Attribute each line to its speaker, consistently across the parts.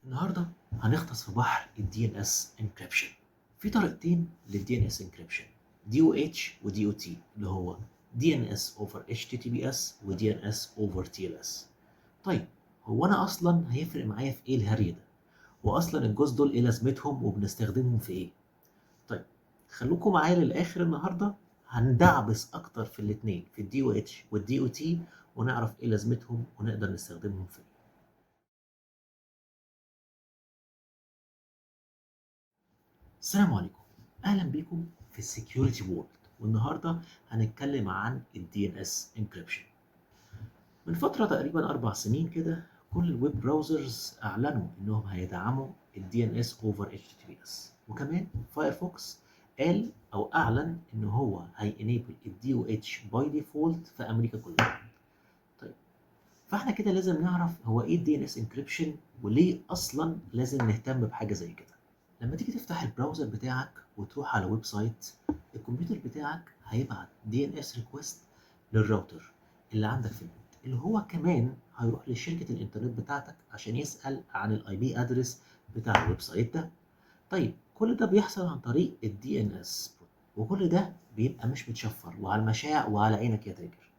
Speaker 1: النهارده هنغطس في بحر ال DNS encryption. في طريقتين لل DNS encryption DOH و DOT اللي هو DNS over HTTPS و DNS over TLS. طيب هو انا اصلا هيفرق معايا في ايه الهري ده؟ واصلا الجزء دول ايه لازمتهم وبنستخدمهم في ايه؟ طيب خلوكم معايا للاخر النهارده، هندعبس اكتر في الاتنين في ال DOH وال DOT ونعرف ايه لازمتهم ونقدر نستخدمهم في ايه. السلام عليكم، اهلا بيكم في السكيورتي وورلد، والنهارده هنتكلم عن ال DNS encryption. من فتره تقريبا 4 سنين كده كل الويب براوزرز اعلنوا انهم هيدعموا ال DNS over HTTPS، وكمان فايرفوكس قال او اعلن ان هو هي enable ال DOH by default في امريكا كلها. طيب فاحنا كده لازم نعرف هو ايه ال DNS encryption وليه اصلا لازم نهتم بحاجه زي كده. لما تيجي تفتح البراوزر بتاعك وتروح على ويب سايت، الكمبيوتر بتاعك هيبعت DNS ريكوست للراوتر اللي عندك في البيت، اللي هو كمان هيروح لشركة الانترنت بتاعتك عشان يسأل عن الاي بي ادرس بتاع الويب سايت ده. طيب كل ده بيحصل عن طريق ال DNS، وكل ده بيبقى مش متشفر وعلى المشاع وعلى عينك يا تاجر.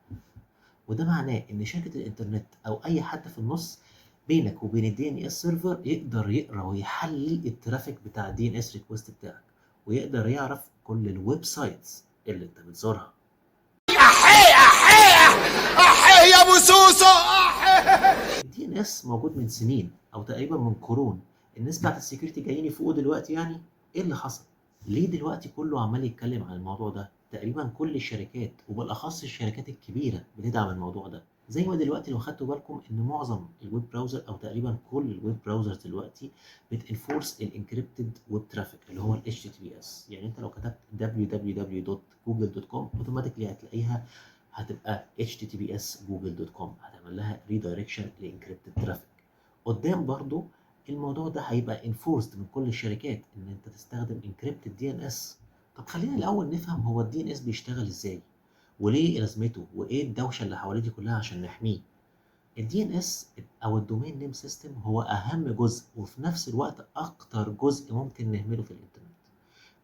Speaker 1: وده معناه ان شركة الانترنت او اي حد في النص بينك وبين الدي ان اس سيرفر يقدر يقرا ويحلل الترافيك بتاع الدي ان اس ريكوست بتاعك، ويقدر يعرف كل الويب سايتس اللي انت بتزورها.
Speaker 2: احي احي احي يا ابو سوسو احي.
Speaker 1: الدي ان اس موجود من سنين او تقريبا من قرون. الناس بتاعت السكيورتي جايين يفوقوا دلوقتي، يعني ايه اللي حصل؟ ليه دلوقتي كله عمال يتكلم عن الموضوع ده؟ تقريبا كل الشركات وبالاخص الشركات الكبيره بتدعم الموضوع ده. زي ما دلوقتي لو خدتوا بالكم ان معظم الويب براوزر او تقريبا كل الويب براوزرز دلوقتي بتنفورس الانكريبتد ويب ترافيك اللي هو ال HTTPS. يعني انت لو كتبت www.google.com اوتوماتيكلي هتلاقيها هتبقى https google.com، هتعمل لها redirection لانكريبتد ترافيك. قدام برضو الموضوع ده هيبقى انفورسد من كل الشركات ان انت تستخدم انكريبتد دي ان اس. طب خلينا الاول نفهم هو الدي ان اس بيشتغل ازاي وليه لازمته وايه الدوشه اللي حواليه دي كلها عشان نحميه. الدي ان اس او الدومين نيم سيستم هو اهم جزء وفي نفس الوقت اكتر جزء ممكن نهمله في الانترنت.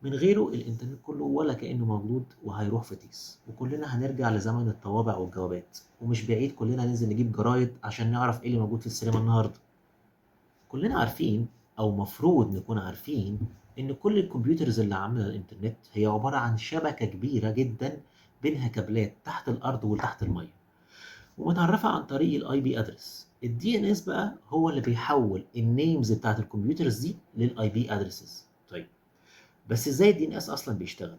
Speaker 1: من غيره الانترنت كله ولا كأنه موجود وهيروح في تيس، وكلنا هنرجع لزمن الطوابع والجوابات، ومش بعيد كلنا ننزل نجيب جرايد عشان نعرف ايه اللي موجود في السينما النهارده. كلنا عارفين او مفروض نكون عارفين ان كل الكمبيوترز اللي عامله الانترنت هي عباره عن شبكه كبيره جدا بينها كابلات تحت الارض وتحت الميه، ومتعرفه عن طريق الاي بي ادرس. الدي ان اس بقى هو اللي بيحول النيمز بتاعت الكمبيوترز دي للاي بي ادرسز. طيب بس ازاي الدي ان اس اصلا بيشتغل؟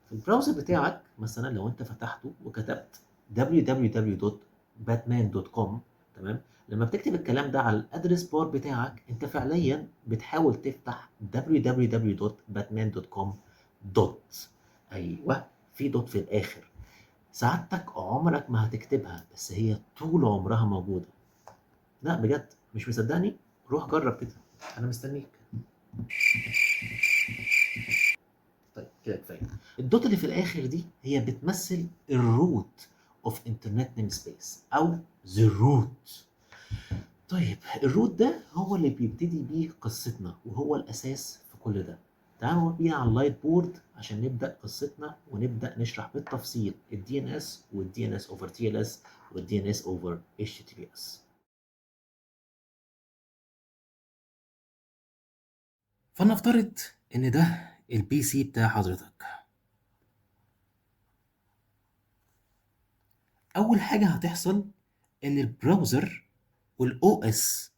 Speaker 1: في البراوزر بتاعك مثلا لو انت فتحته وكتبت www.batman.com، تمام، لما بتكتب الكلام ده على الادرس بار بتاعك انت فعليا بتحاول تفتح www.batman.com دوت. ايوه، في دوت في الاخر. سعادتك عمرك ما هتكتبها، بس هي طول عمرها موجوده. لا بجد مش مصدقني؟ روح جرب كده، انا مستنيك. طيب كده كفايه. الدوت اللي في الاخر دي هي بتمثل الروت اوف انترنت نيم سبيس او ذا روت. طيب الروت ده هو اللي بيبتدي بيه قصتنا وهو الاساس في كل ده. تعالوا بينا على اللايت بورد عشان نبدا قصتنا ونبدا نشرح بالتفصيل الدي ان اس والدي ان اس اوفر تي ال اس والدي ان اس اوفر اتش تي بي اس. فلنفترض ان ده البي سي بتاع حضرتك. اول حاجه هتحصل ان البراوزر والاو اس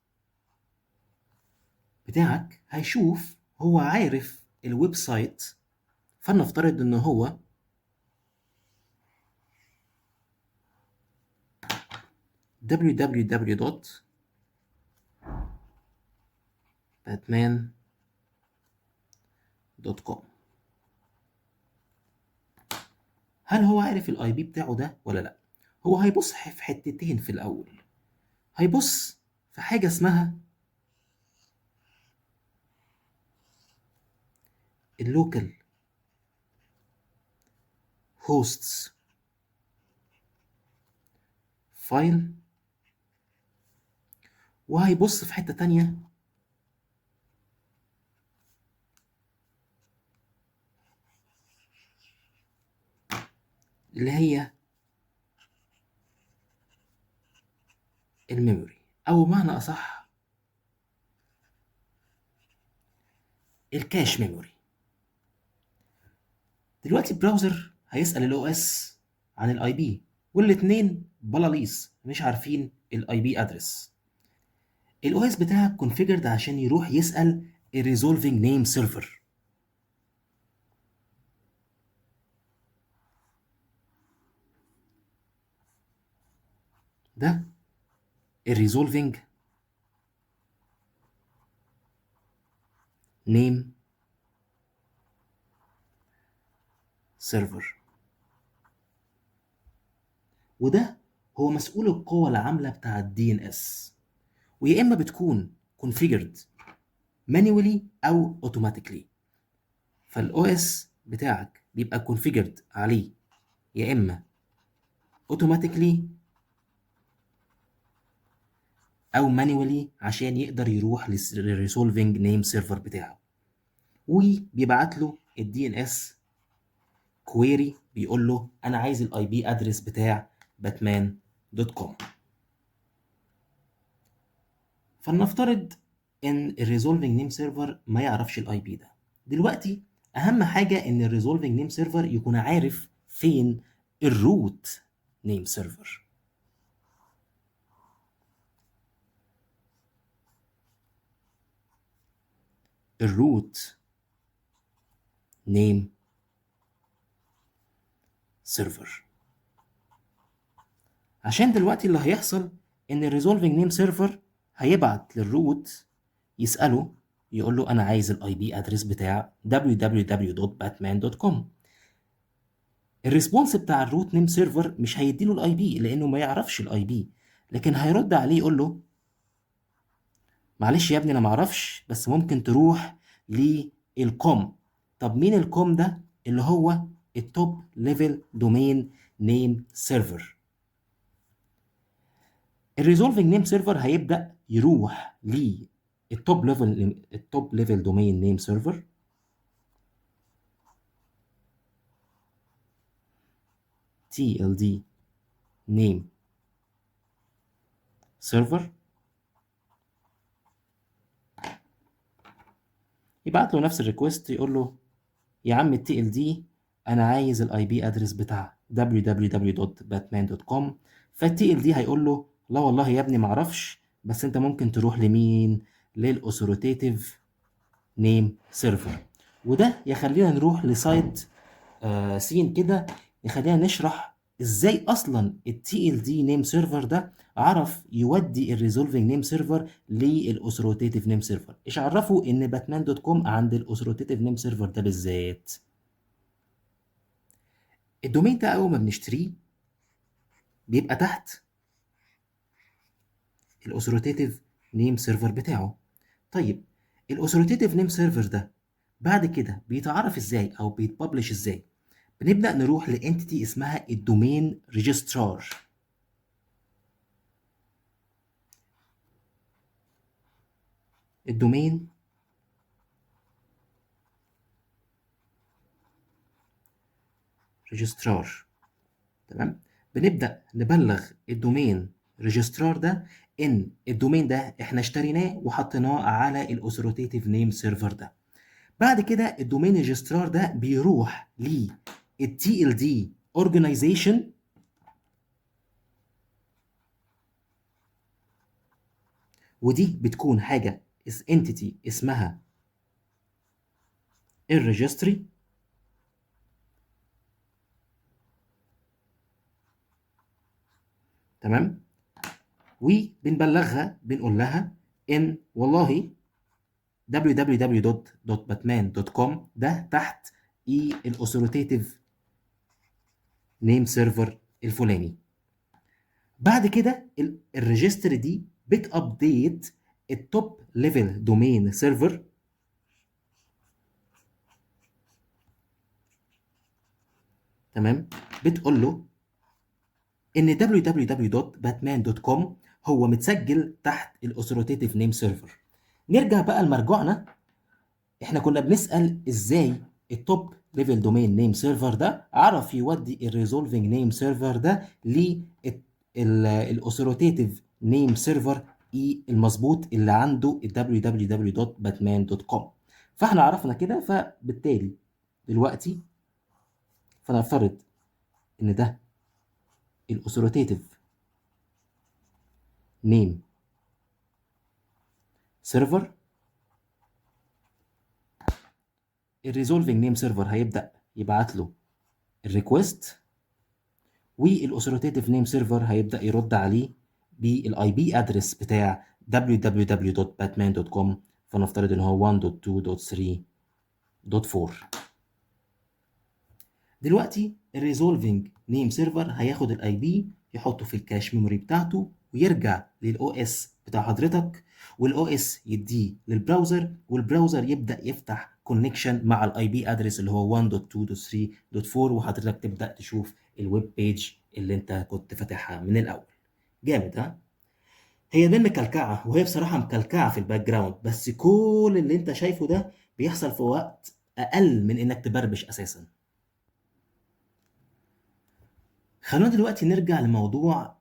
Speaker 1: بتاعك هيشوف هو عارف الويب سايت. فلنفترض ان هو www.batman.com. هل هو عارف الاي بي بتاعه ده ولا لا؟ هو هيبص في حتتين. في الاول هيبص في حاجه اسمها اللوكال هوستس فايل، وهيبص في حته تانية اللي هي الميموري، او بمعنى اصح الكاش ميموري. دلوقتي البراوزر هيسأل الاو اس عن الاي بي، والاتنين بلاليص مش عارفين الاي بي ادرس. الاو اس بتاعك كونفيجرد عشان يروح يسأل الريزولفينج نيم سيرفر. ده الريزولفينج نيم سيرفر، وده هو مسؤول القوة العاملة بتاع الدي ان اس، ويا اما بتكون configured manually او automatically. فالاو اس بتاعك بيبقى configured عليه يا اما automatically او manually عشان يقدر يروح للريسولفينج نيم سيرفر بتاعه، وبيبعت له الدي ان اس كويري بيقول له انا عايز الاي بي ادرس بتاع batman.com. فلنفترض ان الريزولفينج نيم سيرفر ما يعرفش الاي بي ده. دلوقتي اهم حاجه ان الريزولفينج نيم سيرفر يكون عارف فين الروت نيم سيرفر. الروت نيم سيرفر، عشان دلوقتي اللي هيحصل ان الريزولفينج نيم سيرفر هيبعت للروت يسأله يقول له انا عايز الاي بي ادرس بتاع www.batman.com. الريسبونس بتاع الروت نيم سيرفر مش هيديله الاي بي لانه ما يعرفش الاي بي، لكن هيرد عليه يقول له معلش يا ابني انا ما اعرفش، بس ممكن تروح للكوم. طب مين الكوم ده؟ اللي هو التوب ليفل دومين نيم سيرفر. الريزولفينج نيم سيرفر هيبدا يروح للتوب ليفل دومين نيم سيرفر، TLD نيم سيرفر، يبعت له نفس الريكوست يقول له يا عم التي ال دي انا عايز الاي بي ادرس بتاع www.batman.com. فالتي ال دي هيقول له لا والله يا ابني معرفش، بس انت ممكن تروح لمين؟ للاوثوريتيف نيم سيرفر. وده يخلينا نروح لسايد سين كده، يخلينا نشرح ازاي اصلا التي ال دي نيم سيرفر ده عرف يودي الريزولفينج نيم سيرفر للاوثوريتيف نيم سيرفر. ايش عرفوا ان باتمان.com عند الاوثوريتيف نيم سيرفر ده بالذات؟ الدومين ده اول ما بنشتريه بيبقى تحت الاوثوريتيف نيم سيرفر بتاعه. طيب الاوثوريتيف نيم سيرفر ده بعد كده بيتعرف ازاي او بيتببلش ازاي؟ بنبدأ نروح لانتيتي اسمها الدومين ريجسترار. الدومين ريجسترار، تمام. بنبدأ نبلغ الدومين ريجسترار ده ان الدومين ده احنا اشتريناه وحطيناه على الاوثوريتيف نيم سيرفر ده. بعد كده الدومين ريجسترار ده بيروح للتي ال دي اورجانيزيشن، ودي بتكون حاجه انتيتي اسمها الريجستري، تمام. وبنبلغها بنقول لها ان والله www.batman.com ده تحت الاوثوريتيف نيم سيرفر الفلاني. بعد كده الريجستري دي بتابديت التوب ليفل دومين سيرفر، تمام. بتقول له ان www.batman.com هو متسجل تحت الاوثوريتيف نيم سيرفر. نرجع بقى لمرجوعنا، احنا كنا بنسأل ازاي التوب ليفل دومين نيم سيرفر ده عرف يودي الريزولفنج نيم سيرفر ده للاوثوريتيف نيم سيرفر المظبوط اللي عنده www.batman.com. فاحنا عرفنا كده، فبالتالي دلوقتي فنفترض ان ده الاوثوريتيف نيم سيرفر. الريزولفنج نيم سيرفر هيبدأ يبعت له الريكوست، والاوثوريتيف نيم سيرفر هيبدأ يرد عليه بالاي بي ادرس بتاع www.batman.com. فنفترض ان هو 1.2.3.4. دلوقتي الريزولفنج نيم سيرفر هياخد الاي بي يحطه في الكاش ميموري بتاعته، ويرجع للاو اس بتاع حضرتك، والاو اس يديه للبراوزر، والبراوزر يبدا يفتح كونكشن مع الاي بي ادرس اللي هو 1.2.3.4، وحضرتك تبدا تشوف الويب بيج اللي انت كنت فاتحها من الاول. جامد ها؟ هي دي مكلكعه، وهي بصراحه مكلكعه في الباك جراوند، بس كل اللي انت شايفه ده بيحصل في وقت اقل من انك تبربش اساسا. خلونا دلوقتي نرجع لموضوع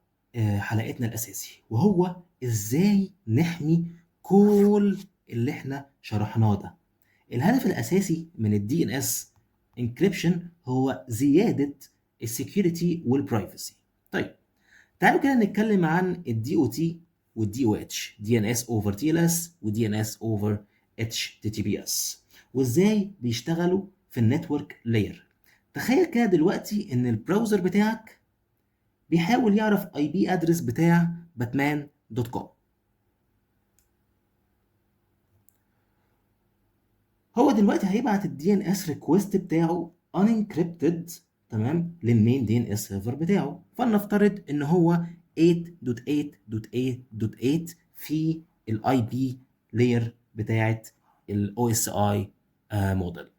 Speaker 1: حلقتنا الأساسي، وهو إزاي نحمي كل اللي إحنا شرحناه ده. الهدف الأساسي من ال DNS encryption هو زيادة السكيورتي والبرايفسي. طيب تعالوا كده نتكلم عن ال DOT وال DOH، DNS over TLS و DNS over HTTPS، وإزاي بيشتغلوا في النتورك لاير. تخيل كده دلوقتي إن البراوزر بتاعك بيحاول يعرف اي بي ادرس بتاع باتمان دوت كوم. هو دلوقتي هيبعت الدي ان اس ريكوست بتاعه unencrypted، تمام، للمين دي ان اس سيرفر بتاعه. فلنفترض ان هو 8.8.8.8 في الاي بي لاير بتاعه الاو اس اي موديل،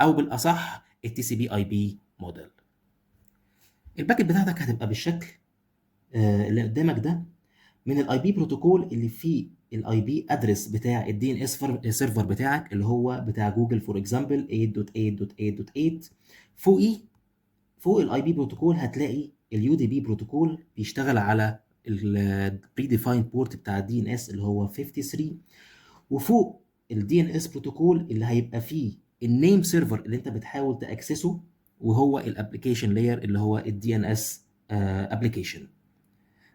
Speaker 1: او بالاصح التي سي بي اي بي موديل. الباكت بتاعتك هتبقى بالشكل اللي قدامك ده، من الاي بي بروتوكول اللي فيه الاي بي ادرس بتاع الدي ان اس سيرفر بتاعك اللي هو بتاع جوجل فور اكزامبل 8.8.8.8. فوق الاي بي بروتوكول هتلاقي اليو دي بي بروتوكول بيشتغل على البري ديفايند بورت بتاع الدي ان اس اللي هو 53. وفوق الدي ان اس بروتوكول اللي هيبقى فيه النيم سيرفر اللي انت بتحاول تاكسسه، وهو الابلكيشن لاير اللي هو الدي ان اس ابلكيشن.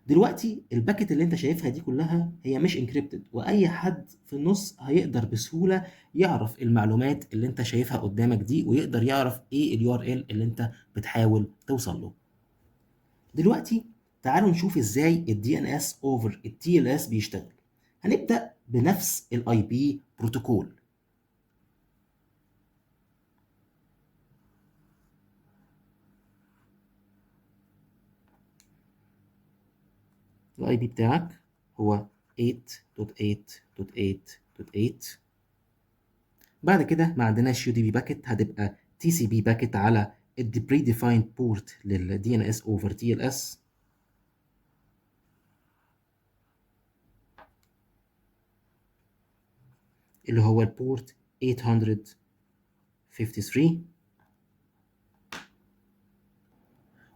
Speaker 1: دلوقتي الباكت اللي انت شايفها دي كلها هي مش انكريبتد، واي حد في النص هيقدر بسهوله يعرف المعلومات اللي انت شايفها قدامك دي، ويقدر يعرف ايه اليو ار ال اللي انت بتحاول توصل له. دلوقتي تعالوا نشوف ازاي الدي ان اس اوفر التي ال اس بيشتغل. هنبدا بنفس الاي بي بروتوكول. الاي بي بتاعك هو 8.8.8.8. بعد كده ما عندناش يو دي بي باكت، هتبقى تي سي بي باكت على البري ديفايند بورت للدي ان اس اوفر تي ال اس، اللي هو البورت 853.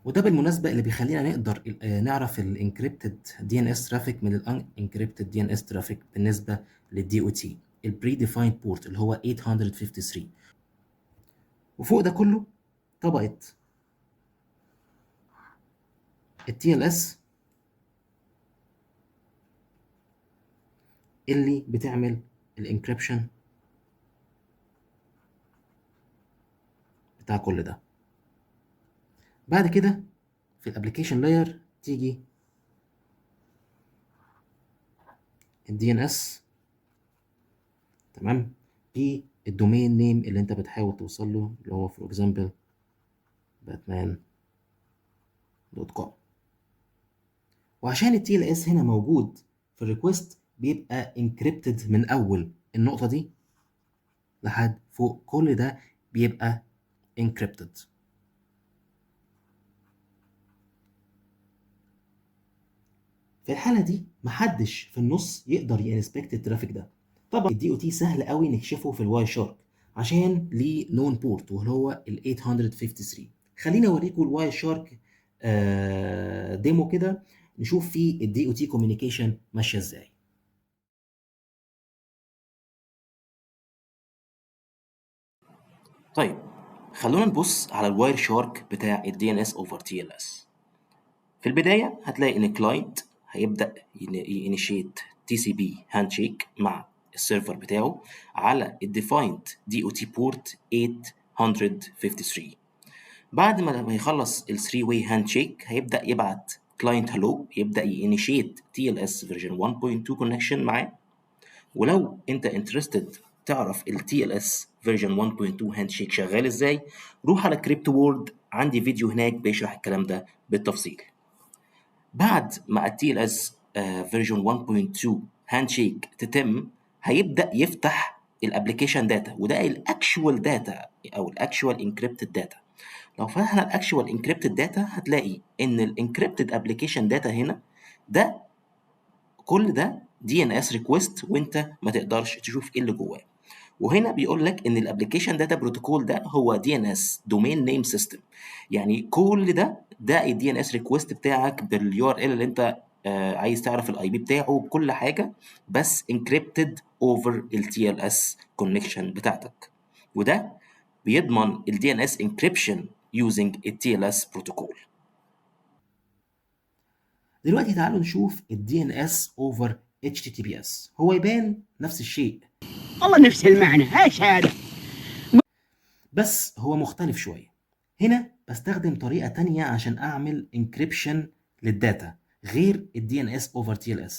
Speaker 1: وده بالمناسبة اللي بيخلينا نقدر نعرف الانكريبتد دي ان اس ترافيك من الان انكريبتد دي ان اس ترافيك بالنسبة للدي او تي. البري ديفايند بورت اللي هو 853. وفوق ده كله طبقة التي ال اس اللي بتعمل الانكريبشن بتاع كل ده. بعد كده في الابلكيشن لاير تيجي الدي ان اس، تمام، بالدومين نيم اللي انت بتحاول توصل له اللي هو فور اكزامبل batman.com. وعشان التي ال اس هنا موجود في الريكوست بيبقى انكريبتد من اول النقطه دي لحد فوق، كل ده بيبقى انكريبتد. في الحاله دي محدش في النص يقدر ينسبكت الترافيك ده. طبعا الدي او تي سهل قوي نكشفه في الواي شارك، عشان ليه نون بورت واللي هو ال 853. خليني اوريكم الواير شارك ديمو كده، نشوف فيه الدي او تي كوميونيكيشن ماشيه ازاي. طيب خلونا نبص على الواير شارك بتاع الدي ان اس اوفر تي ال اس. في البدايه هتلاقي ان الكلاينت هيبدا ينيشيت تي سي بي هاند شيك مع السيرفر بتاعه على الديفايند دي او تي بورت 853. بعد ما يخلص ال 3 واي هاند شيك هيبدا يبعت كلاينت هلو، يبدا ينيشيت تي ال اس فيرجن 1.2 كونكشن معاه. ولو انت انترستد تعرف ال TLS فيرجن 1.2 هاند شيك شغال ازاي، روح على كريبتو وورد، عندي فيديو هناك بيشرح الكلام ده بالتفصيل. بعد ما ال TLS فيرجن 1.2 هاند شيك تتم، هيبدأ يفتح الابلكيشن داتا، وده الاكشوال داتا او الاكشوال انكريبتد داتا. لو فتحنا الاكشوال انكريبتد داتا هتلاقي ان الانكريبتد ابلكيشن داتا هنا ده كل ده دي ان اس ريكويست، وانت ما تقدرش تشوف ايه اللي جواه. وهنا بيقول لك ان الابلكيشن داتا بروتوكول ده هو دي ان اس دومين نيم سيستم، يعني كل ده الدي ان اس ريكويست بتاعك باليو ار ال اللي انت عايز تعرف الاي بي بتاعه بكل حاجه، بس انكريبتد اوفر التي ال اس كونكشن بتاعتك. وده بيضمن الدي ان اس انكريبشن يوزنج التي ال اس بروتوكول. دلوقتي تعالوا نشوف ال DNS over HTTPS. هو يبان نفس الشيء،
Speaker 3: والله نفس المعنى، ايش هذا؟
Speaker 1: بس هو مختلف شوية. هنا بستخدم طريقة تانية عشان أعمل encryption للداتا غير ال DNS over TLS.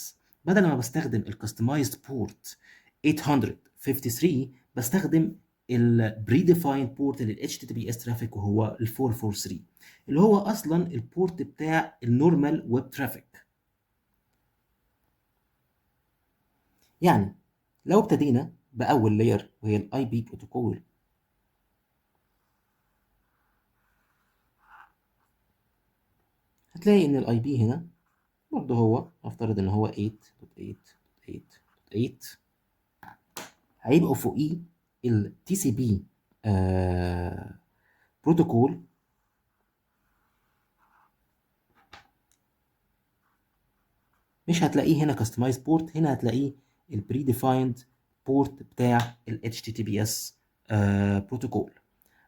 Speaker 1: بدل ما بستخدم ال customized port 853 بستخدم ال predefined port لل HTTPS traffic وهو ال 443 اللي هو أصلا البورت بتاع النورمال ويب ترافيك. يعني لو ابتدينا بأول لاير وهي الاي بي بروتوكول، هتلاقي ان الاي بي هنا برضه هو افترض ان هو 8.8.8.8. هيبقوا فوقيه ال تي سي بي بروتوكول مش هتلاقيه هنا كاستمايز بورت، هنا هتلاقيه البري ديفايند بورت بتاع ال HTTPS بروتوكول.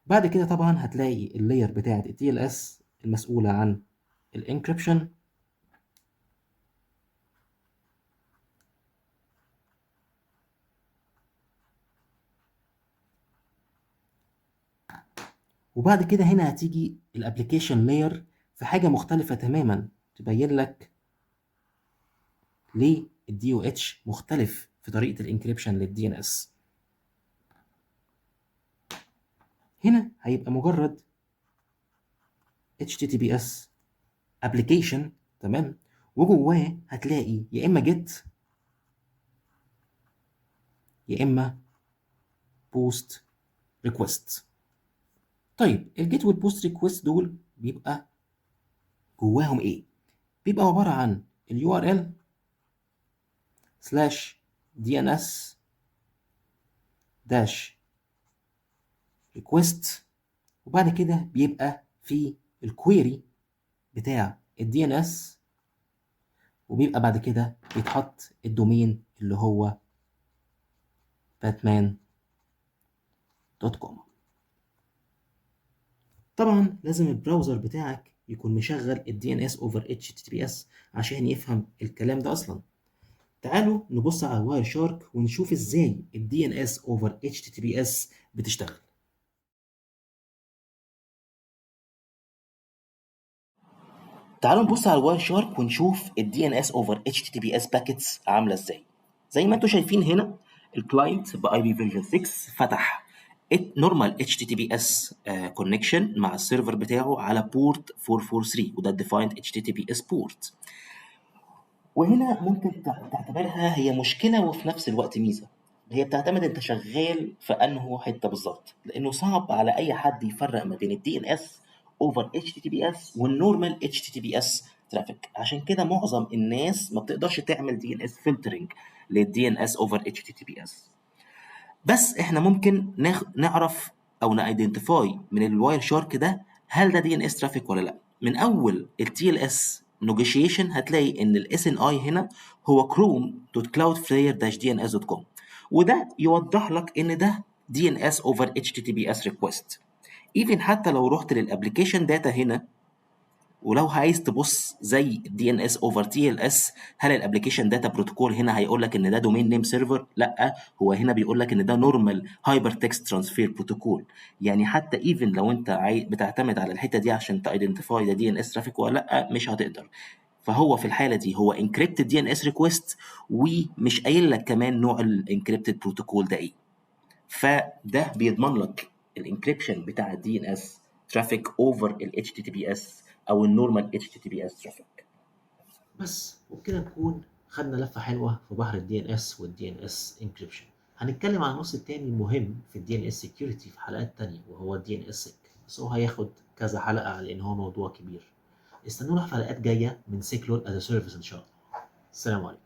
Speaker 1: بعد كده طبعا هتلاقي اللاير بتاعه ال TLS المسؤولة عن الانكريبشن، وبعد كده هنا هتيجي الابلكيشن لاير في حاجة مختلفة تماما تبين لك ليه الدي او اتش مختلف في طريقة الانكريبشن للدي ان اس. هنا هيبقى مجرد HTTPS application، تمام، وجواه هتلاقي يا اما get يا اما post request. طيب الجيت والبوست ريكوست دول بيبقى جواهم ايه؟ بيبقى عبارة عن اليو ار ال سلاش دي ان اس داش ريكوست، وبعد كده بيبقى في الكويري بتاع الدي ان اس، وبيبقى بعد كده بيتحط الدومين اللي هو batman.com. طبعا لازم البراوزر بتاعك يكون مشغل ال DNS over HTTPS عشان يفهم الكلام ده اصلا. تعالوا نبص على واير شارك ونشوف ازاي ال DNS over HTTPS بتشتغل. تعالوا نبص على الواير شارك ونشوف ال DNS over HTTPS باكيتس عامله ازاي. زي ما انتم شايفين هنا الكلاينت باي بي فيرجن 6 فتح نورمال HTTPS كونكشن مع السيرفر بتاعه على بورت 443 وده الديفايند HTTPS بورت. وهنا ممكن تعتبرها هي مشكله وفي نفس الوقت ميزه، هي بتعتمد انت شغال في انه حته بالظبط، لانه صعب على اي حد يفرق ما بين الدي ان اس اوفر HTTPS والنورمال HTTPS ترافيك. عشان كده معظم الناس ما بتقدرش تعمل دي ان اس فلترنج للدي ان اس اوفر HTTPS.
Speaker 4: بس احنا ممكن نعرف او نايدنتيفاي من الواير شارك ده هل ده دي ان اس ترافيك ولا لا. من اول التي ال اس نيجوشيشن هتلاقي ان الاس ان اي هنا هو chrome.cloudflare-dns.com، وده يوضح لك ان ده دي ان اس اوفر اتش تي تي بي اس ريكوست. ايفن حتى لو رحت للابلكيشن داتا هنا ولو عايز تبص زي دي ان اس اوفر تي ال اس، هل الابلكيشن داتا بروتوكول هنا هيقول لك ان ده دومين نيم سيرفر؟ لا، هو هنا بيقول لك ان ده نورمال هايبر تكست ترانسفير بروتوكول. يعني حتى ايفن لو انت بتعتمد على الحته دي عشان تايدنتيفاي ده دي ان اس ترافيك ولا لا، مش هتقدر. فهو في الحاله دي هو انكريبتد دي ان اس ريكوست، ومش قايل لك كمان نوع الانكريبتد بروتوكول ده ايه. فده بيضمن لك الانكريبشن بتاع الدي ان اس ترافيك اوفر الاتش تي تي بي اس او النورمال اتش تي تي بي اس ترافيك.
Speaker 1: بس وبكده نكون خدنا لفة حلوة في بحر الدي ان اس والدي ان اس انكريبشن. هنتكلم عن النص التاني المهم في الدي ان اس سكيورتي في حلقات تانية، وهو الدي ان اس سك، بس هو هياخد كذا حلقة لان هو موضوع كبير. استنونا في حلقات جاية من سيكلور از سيرفيس ان شاء الله. السلام عليكم.